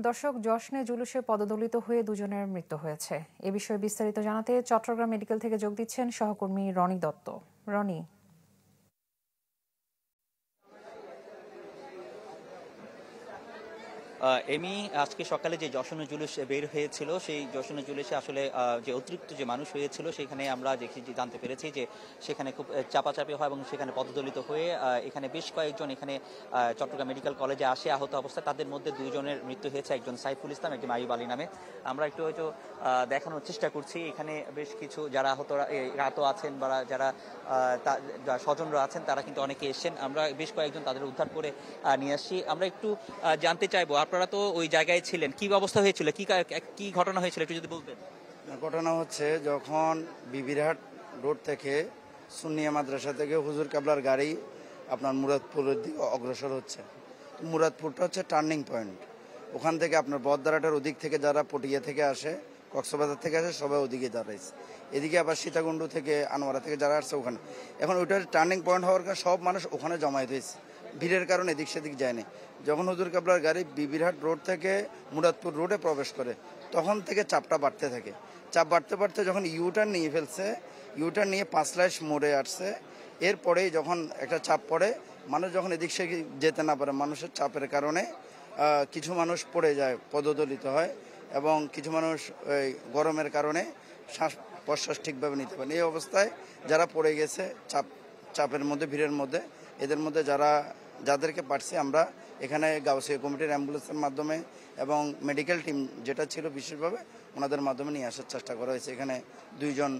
দর্শক, জশ্নে জুলুসে পদদলিত হয়ে দুজনের মৃত্যু হয়েছে। এ বিষয়ে বিস্তারিত জানাতে চট্টগ্রাম মেডিকেল থেকে যোগ দিচ্ছেন সহকর্মী রনি দত্ত। রনি। এমি, আজকে সকালে যে জশ্ন জুলুস বের হয়েছিল সেই জশ্ন জুলুসে আসলে যে অতিরিক্ত যে মানুষ হয়েছিল সেখানে আমরা জানতে পেরেছি যে সেখানে খুব চাপাচাপি হয় এবং সেখানে পদদলিত হয়ে এখানে বেশ কয়েকজন এখানে চট্টগ্রাম মেডিকেল কলেজে আসে আহত অবস্থায়। তাদের মধ্যে দুইজনের মৃত্যু হয়েছে, একজন সাইফুল ইসলাম, একজন আইয়ুব আলী নামে। আমরা একটু হয়তো দেখানোর চেষ্টা করছি। এখানে বেশ কিছু যারা আহত আছেন বা যারা স্বজনরা আছেন তারা কিন্তু অনেকে এসেছেন। আমরা বেশ কয়েকজন তাদের উদ্ধার করে নিয়ে আসছি। আমরা একটু জানতে চাইবো, আপনারা তো ওই জায়গায় ছিলেন, কি অবস্থা হয়েছিল, কি ঘটনা হয়েছিল একটু যদি বলতেন। ঘটনা হচ্ছে, যখন বিবিরহাট রোড থেকে সুন্নিয়া মাদ্রাসা থেকে হুজুর কাবলার গাড়ি আপনার মুরাদপুরের দিকে অগ্রসর হচ্ছে। মুরাদপুরটা হচ্ছে টার্নিং পয়েন্ট। ওখান থেকে আপনার বদদারাটার ওদিক থেকে যারা পটিয়া থেকে আসে, কক্সবাজার থেকে আসে, সবাই ওদিকে দাঁড়াইছে। এদিকে আবার সীতাকুণ্ড থেকে, আনোয়ারা থেকে যারা আসছে ওখানে। এখন ওইটার টার্নিং পয়েন্ট হওয়ার কারণে সব মানুষ ওখানে জমায়েত হয়েছে। ভিড়ের কারণে এদিক সেদিক যায়নি। যখন হুজুর কাবলার গাড়ি বিবিরহাট রোড থেকে মুরাদপুর রোডে প্রবেশ করে তখন থেকে চাপটা বাড়তে থাকে। চাপ বাড়তে বাড়তে যখন ইউটার্ন নিয়ে ফেলছে, ইউটার্ন নিয়ে 5 লাইশ মোড়ে আসছে, এরপরেই যখন একটা চাপ পড়ে, মানুষ যখন এদিক সেদিক যেতে না পারে, মানুষের চাপের কারণে কিছু মানুষ পড়ে যায়, পদদলিত হয়, এবং কিছু মানুষ গরমের কারণে শ্বাস প্রশ্বাস ঠিকভাবে নিতে পারে। এই অবস্থায় যারা পড়ে গেছে চাপের মধ্যে, ভিড়ের মধ্যে, এদের মধ্যে যাদেরকে পারছি আমরা এখানে গাউসিয়া কমিটির অ্যাম্বুলেন্সের মাধ্যমে এবং মেডিকেল টিম যেটা ছিল বিশেষভাবে ওনাদের মাধ্যমে নিয়ে আসার চেষ্টা করা হয়েছে। এখানে 2 জন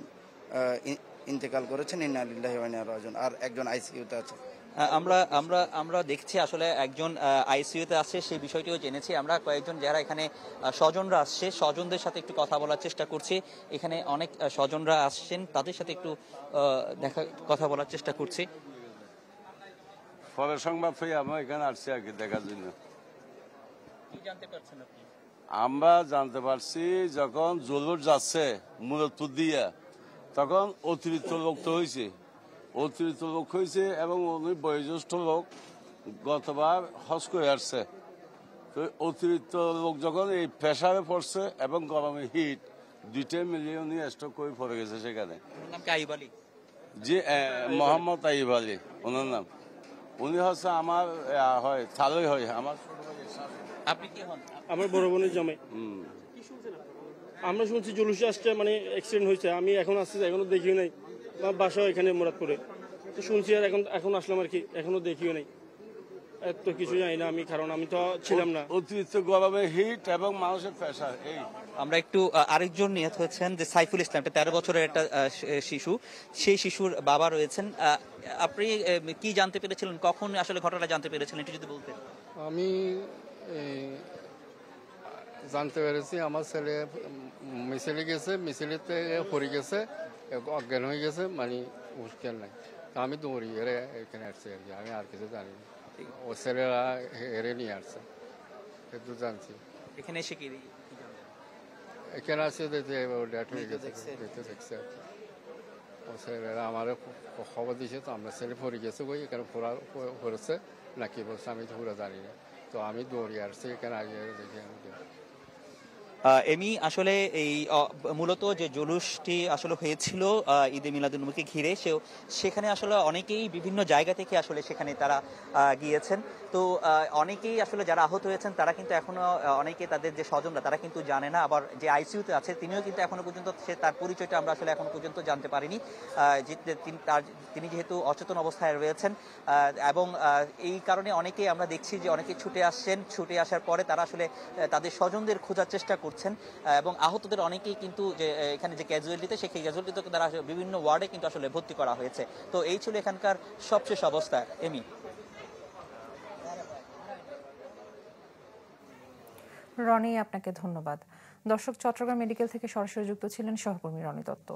ইন্তেকাল করেছেন, ইন্না লিল্লাহি ওয়া ইন্না ইলাইহি রাজিউন, আর একজন আইসিইউতে আছে। আমরা দেখছি আসলে একজন আইসিইউতে আছে, সেই বিষয়টিও জেনেছি। আমরা কয়েকজন যারা এখানে স্বজনরা আসছে, স্বজনদের সাথে একটু কথা বলার চেষ্টা করছি। এখানে অনেক স্বজনরা আসছেন, তাদের সাথে একটু কথা বলার চেষ্টা করছি। পরে সংবাদ পেয়ে আমরা এখানে আসছি আর কি দেখার জন্য। আমরা জানতে পারছি যখন জলুর যাচ্ছে মুরাদপুর দিয়া, তখন অতিরিক্ত লোক তো হয়েছে, এবং উনি বয়োজ্যেষ্ঠ লোক, গতবার হজ করে আসছে। তো অতিরিক্ত লোক যখন এই প্রেসারে পড়ছে এবং গরমে হিট, 2টা মিলিয়ে উনি স্ট্রোক করে পড়ে গেছে সেখানে। জি, মোহাম্মদ আইয়ুব আলী ওনার নাম। উনি হচ্ছে আমার হয় চালই হয় আমার। আপনি কি হন? আমার বড় বোনের জামাই। আমরা শুনছি জুলুসে আসছে, মানে অ্যাক্সিডেন্ট হয়েছে। আমি এখন আসছি, এখনো দেখিও নাই। আমার বাসা এখানে মুরাদপুরে, তো শুনছি আর এখন আসলাম আর কি, এখনো দেখিও নাই। এত কিছু জানি না আমি, কারণ আমি তো ছিলাম না। অতিরিক্ত গরমে হিট এবং মানুষের প্রেসার। এই আমরা একটু আরেকজন নিহত হয়েছেন, যে সাইফুল ইসলাম, 13 বছরের একটা শিশু, সেই শিশুর বাবা রয়েছেন। আপনি কি জানতে পেরেছিলেন, কখন আসলে ঘটনা জানতে পেরেছিলেন একটু যদি বলতেন। আমি জানতে পেরেছি আমার ছেলে মিছিলে গেছে, মিছিলেতে পড়ে গেছে, অজ্ঞান হয়ে গেছে, মানে মুশকিল নাই। আমি দৌড়ি এখানে আসছি আর কি, আমি আর কিছু জানি না। ও ছেলেরা হেরে নিয়ে আসছে, একটু জানছি। এখানে এসে কি এখানে আসছে ডেট হয়ে গেছে, দেখছে আর কি। ও ছেলেরা আমার খবর দিয়েছে, তো আমরা ছেলে পড়ে গেছে, ওই এখানে পড়েছে নাকি বলছে, আমি তো পুরো জানি না। তো আমি দৌড়ি আসছি এখানে, আগে দেখি এমি, আসলে এই মূলত যে জুলুসটি আসলে হয়েছিল ঈদে মিলাদুন্নবীকে ঘিরে, সেখানে আসলে অনেকেই বিভিন্ন জায়গা থেকে আসলে সেখানে তারা গিয়েছেন। তো অনেকেই আসলে যারা আহত হয়েছেন তারা কিন্তু এখনো অনেকে তাদের যে স্বজনরা তারা কিন্তু জানে না। আবার যে আইসিইউতে আছে তিনিও কিন্তু এখনো পর্যন্ত তার পরিচয়টা আমরা আসলে এখনো পর্যন্ত জানতে পারিনি। তিনি যেহেতু অচেতন অবস্থায় রয়েছেন, এবং এই কারণে অনেকেই আমরা দেখছি যে অনেকে ছুটে আসার পরে তারা আসলে তাদের স্বজনদের খোঁজার চেষ্টা করছেন। এবং আহতদের অনেকেই কিন্তু যে এখানে যে ক্যাজুয়ালিটিতে, সেই ক্যাজুয়ালিটিতে তারা বিভিন্ন ওয়ার্ডে কিন্তু আসলে ভর্তি করা হয়েছে। তো এই ছিল এখানকার সবশেষ অবস্থা। এমি। রনি, আপনাকে ধন্যবাদ। দর্শক, চট্টগ্রাম মেডিকেল থেকে সরাসরি যুক্ত ছিলেন সহকর্মী রনি দত্ত।